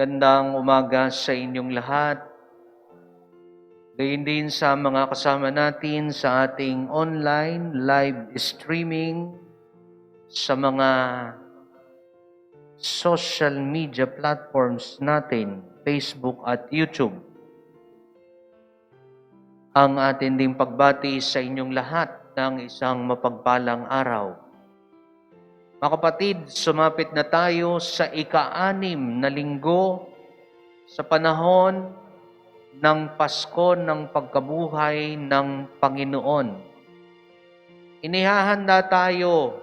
Magandang umaga sa inyong lahat. Gayon din sa mga kasama natin sa ating online live streaming sa mga social media platforms natin, Facebook at YouTube. Ang atin ding pagbati sa inyong lahat ng isang mapagpalang araw. Mga kapatid, sumapit na tayo sa ika-6 na linggo sa panahon ng Pasko ng pagkabuhay ng Panginoon. Inihahanda tayo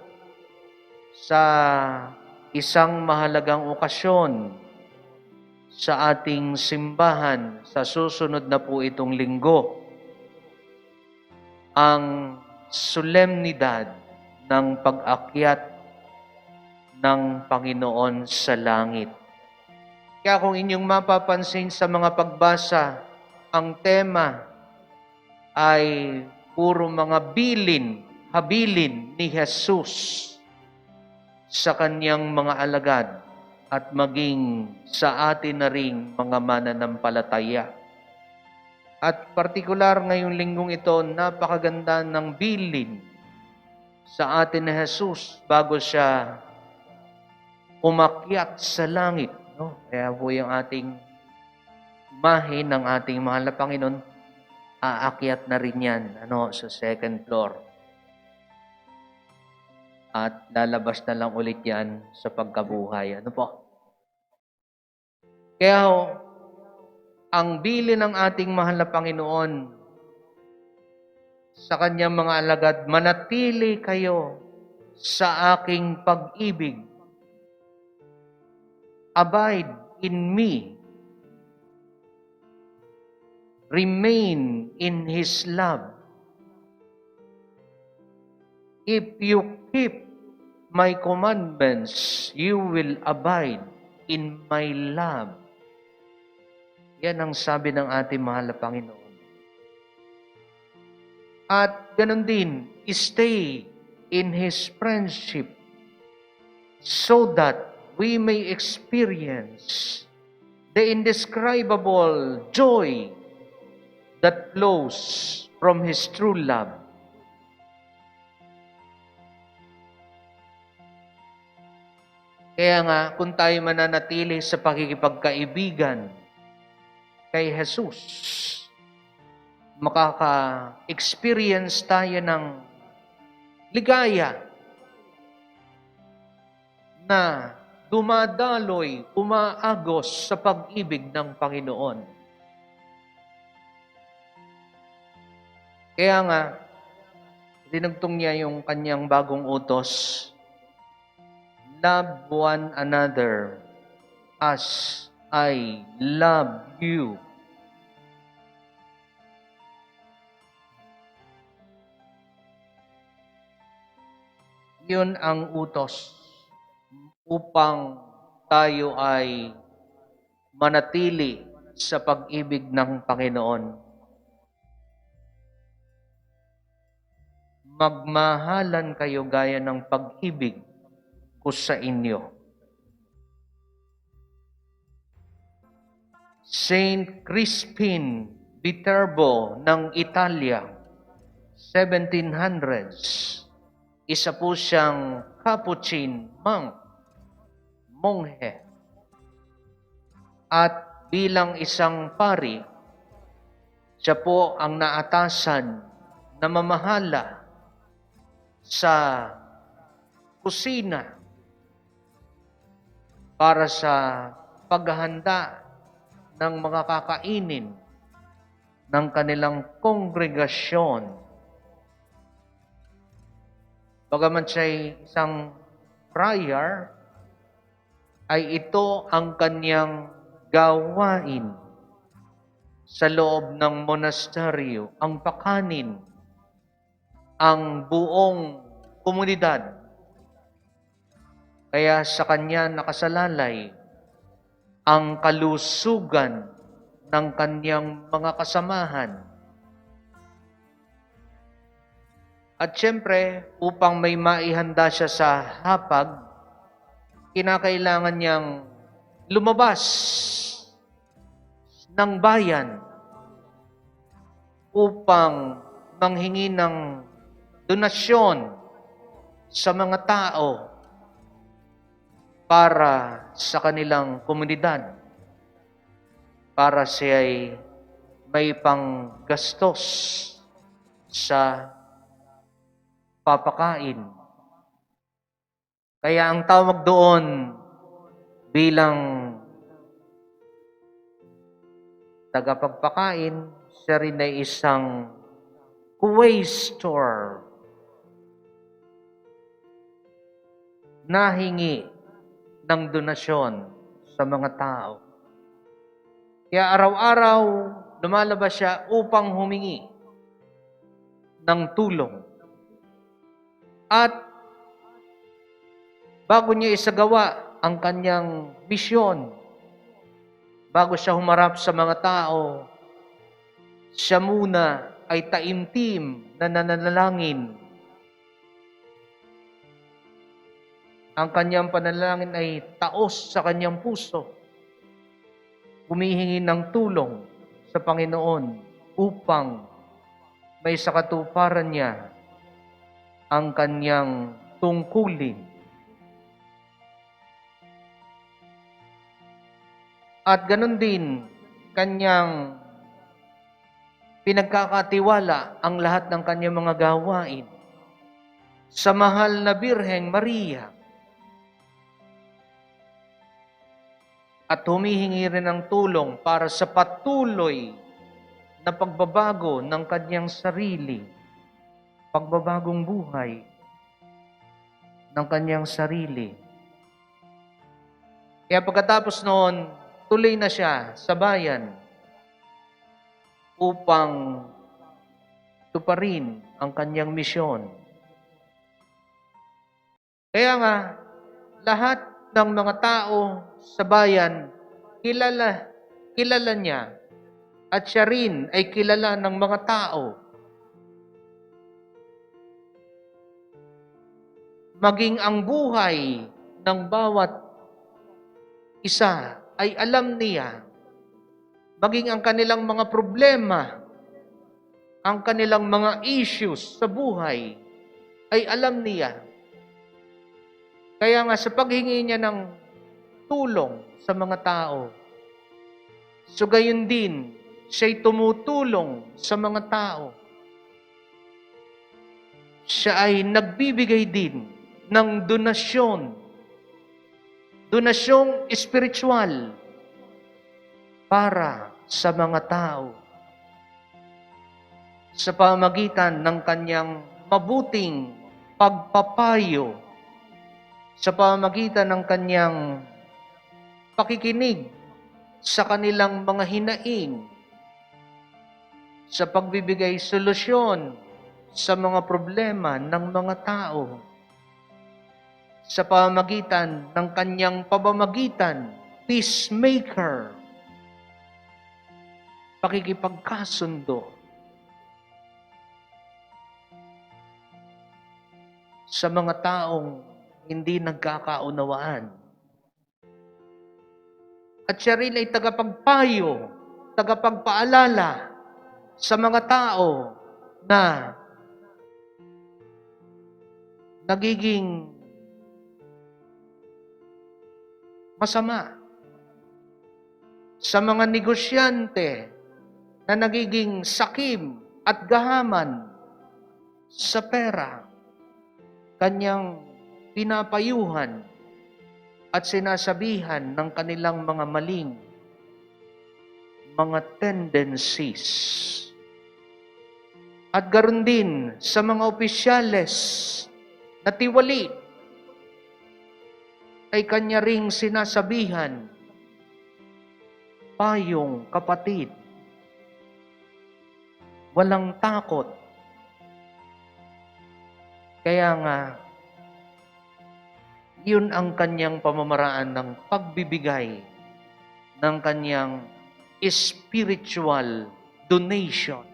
sa isang mahalagang okasyon sa ating simbahan sa susunod na po itong linggo. Ang solemnidad ng pag-akyat ng Panginoon sa langit. Kaya kung inyong mapapansin sa mga pagbasa, ang tema ay puro mga habilin ni Jesus sa kanyang mga alagad at maging sa atin na ring mga mananampalataya. At partikular ngayong linggong ito, napakaganda ng bilin sa atin ni Jesus bago siya umakyat sa langit. No? Kaya po yung ating imahe ng ating mahal na Panginoon, aakyat na rin yan sa second floor. At lalabas na lang ulit yan sa pagkabuhay. Ano po? Kaya ang bilin ng ating mahal na Panginoon sa kanyang mga alagad, manatili kayo sa aking pag-ibig. Abide in me. Remain in His love. If you keep my commandments, you will abide in my love. Yan ang sabi ng ating mahal na Panginoon. At ganun din, stay in His friendship so that we may experience the indescribable joy that flows from His true love. Kaya nga, kung tayo mananatili sa pakikipagkaibigan kay Jesus, makaka-experience tayo ng ligaya na dumadaloy, umaagos sa pag-ibig ng Panginoon. Kaya nga, dinugtong niya yung kanyang bagong utos, love one another as I love you. Yun ang utos upang tayo ay manatili sa pag-ibig ng Panginoon. Magmahalan kayo gaya ng pag-ibig ko sa inyo. Saint Crispin Viterbo ng Italia, 1700s, isa po siyang Capuchin monghe. At bilang isang pari, siya po ang naatasan na mamahala sa kusina para sa paghahanda ng mga kakainin ng kanilang kongregasyon. Bagaman siya isang friar, ay ito ang kanyang gawain sa loob ng monasteryo, ang pakanin ang buong komunidad. Kaya sa kanya nakasalalay ang kalusugan ng kanyang mga kasamahan. At syempre, upang may maihanda siya sa hapag, kinakailangan niyang lumabas ng bayan upang manghingi ng donasyon sa mga tao para sa kanilang komunidad, para siya ay may panggastos sa papakain. Kaya ang tawag doon bilang tagapagpakain, siya rin ay isang quaestor, nahingi ng donasyon sa mga tao. Kaya araw-araw lumalabas siya upang humingi ng tulong. At bago niya isagawa ang kanyang misyon, bago siya humarap sa mga tao, siya muna ay taimtim na nananalangin. Ang kanyang panalangin ay taos sa kanyang puso. Humihingi ng tulong sa Panginoon upang may sakatuparan niya ang kanyang tungkulin. At ganun din, kanyang pinagkakatiwala ang lahat ng kanyang mga gawain sa mahal na Birheng Maria. At humihingi rin ng tulong para sa patuloy na pagbabago ng kanyang sarili, pagbabagong buhay ng kanyang sarili. Kaya pagkatapos noon, tuloy na siya sa bayan upang tuparin ang kanyang misyon. Kaya nga, lahat ng mga tao sa bayan, kilala niya. At siya rin ay kilala ng mga tao. Maging ang buhay ng bawat isa ay alam niya. Maging ang kanilang mga problema, ang kanilang mga issues sa buhay, ay alam niya. Kaya nga sa paghingi niya ng tulong sa mga tao, so gayon din, siya'y tumutulong sa mga tao. Siya ay nagbibigay din ng donasyong espiritual para sa mga tao. Sa pamamagitan ng kanyang mabuting pagpapayo, sa pamamagitan ng kanyang pakikinig sa kanilang mga hinaing, sa pagbibigay solusyon sa mga problema ng mga tao, sa pamamagitan ng kanyang pamamagitan, peacemaker, pakikipagkasundo sa mga taong hindi nagkakaunawaan. At siya rin ay tagapagpayo, tagapagpaalala sa mga tao na nagiging masama, sa mga negosyante na nagiging sakim at gahaman sa pera, kanyang pinapayuhan at sinasabihan ng kanilang mga maling mga tendencies. At garon din sa mga opisyales na tiwali ay kanya ring sinasabihan, payong kapatid, walang takot. Kaya nga, yun ang kanyang pamamaraan ng pagbibigay ng kanyang spiritual donation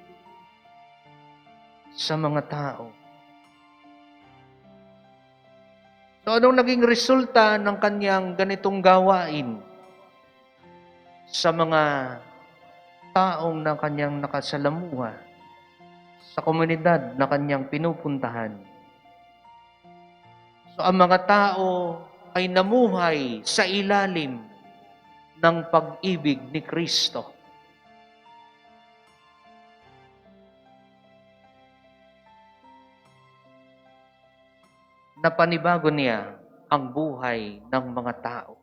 sa mga tao. So, anong naging resulta ng kanyang ganitong gawain sa mga taong na kanyang nakasalamuha, sa komunidad na kanyang pinupuntahan. So ang mga tao ay namuhay sa ilalim ng pag-ibig ni Kristo. Napanibago niya ang buhay ng mga tao.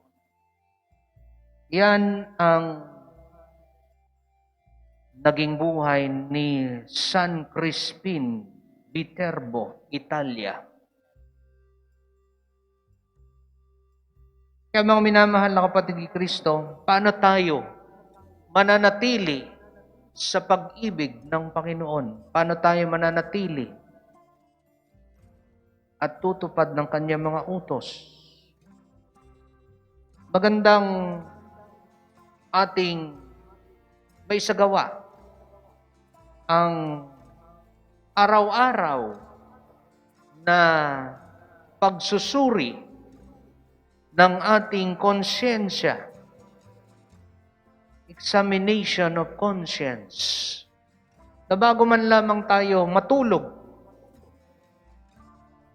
Yan ang naging buhay ni San Crispin Viterbo, Italia. Kaya mga minamahal na kapatid ni Kristo, paano tayo mananatili sa pag-ibig ng Panginoon? Paano tayo mananatili at tutupad ng kanyang mga utos? Magandang ating may sagawa ang araw-araw na pagsusuri ng ating konsyensya, examination of conscience, na bago man lamang tayo matulog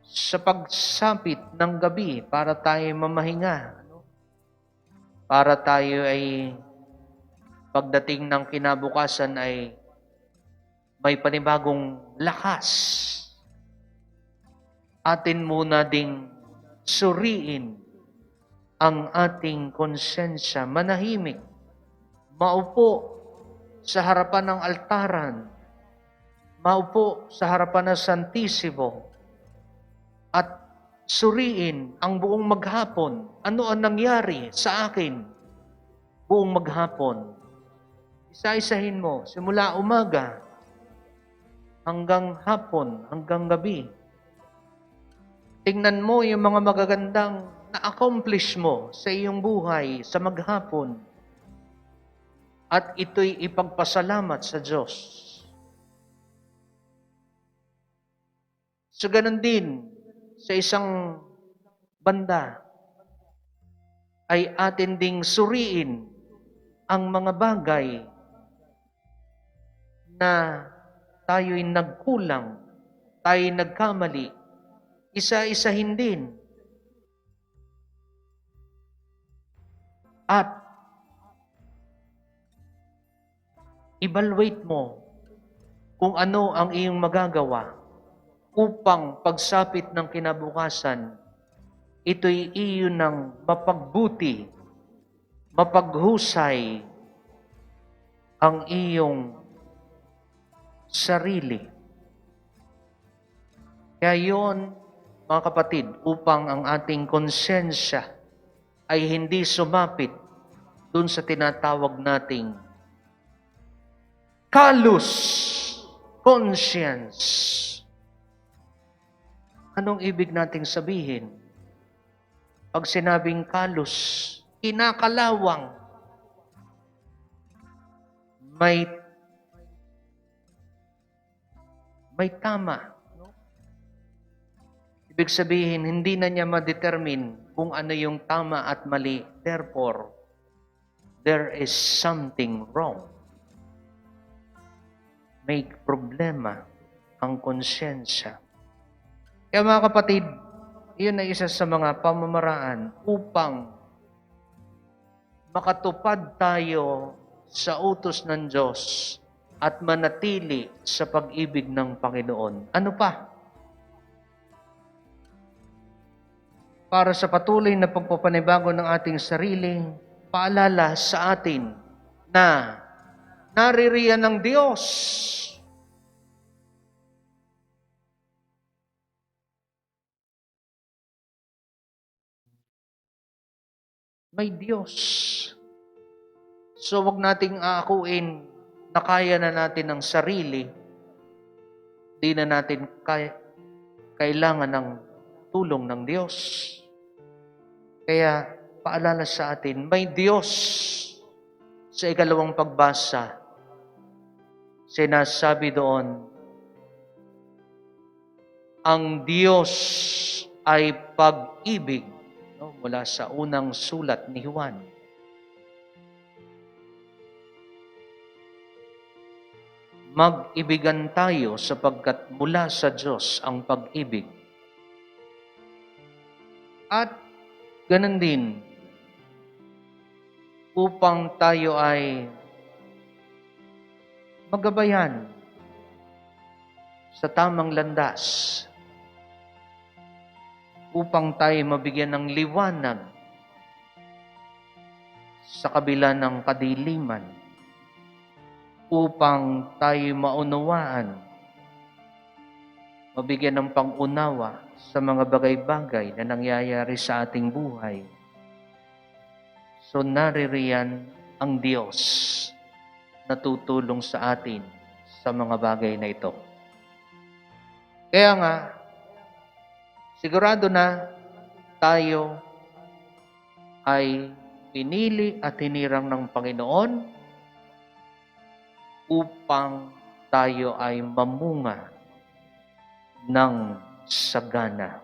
sa pagsapit ng gabi para tayo mamahinga, para tayo ay pagdating ng kinabukasan ay may panibagong lakas. Atin muna ding suriin ang ating konsensya, manahimik, maupo sa harapan ng altaran, maupo sa harapan ng Santissimo, at suriin ang buong maghapon. Ano ang nangyari sa akin buong maghapon? Isa-isahin mo, simula umaga hanggang hapon, hanggang gabi. Tingnan mo yung mga magagandang na-accomplish mo sa iyong buhay sa maghapon. At ito'y ipagpasalamat sa Diyos. So ganun din, sa isang banda, ay atin ding suriin ang mga bagay na tayo'y nagkulang, tayo'y nagkamali, isa-isahin din. At evaluate mo kung ano ang iyong magagawa upang pagsapit ng kinabukasan, ito'y iyo ng mapagbuti, mapaghusay ang iyong sarili. Kaya yun, mga kapatid, upang ang ating konsensya ay hindi sumapit dun sa tinatawag nating callous conscience. Anong ibig nating sabihin? Pag sinabing callous, kinakalawang, may tama. No? Ibig sabihin, hindi na niya ma-determine kung ano yung tama at mali. Therefore, there is something wrong. May problema ang konsyensya. Kaya mga kapatid, iyon ay isa sa mga pamamaraan upang makatupad tayo sa utos ng Diyos at manatili sa pag-ibig ng Panginoon. Ano pa? Para sa patuloy na pagpapanibago ng ating sarili, paalala sa atin na naririyan ng Diyos. May Diyos. So wag nating aakuin na kaya na natin ang sarili. Di na natin kailangan ng tulong ng Diyos. Kaya paalala sa atin, may Diyos. Sa ikalawang pagbasa, sinasabi doon, ang Diyos ay pag-ibig. No? Mula sa unang sulat ni Juan. mag-ibigan tayo sapagkat mula sa Diyos ang pag-ibig. At ganun din, upang tayo ay magabayan sa tamang landas, upang tayo mabigyan ng liwanag sa kabila ng kadiliman, upang tayo maunawaan, mabigyan ng pang-unawa sa mga bagay-bagay na nangyayari sa ating buhay. So naririyan ang Diyos na tutulong sa atin sa mga bagay na ito. Kaya nga, sigurado na tayo ay pinili at hinirang ng Panginoon upang tayo ay mamunga ng sagana.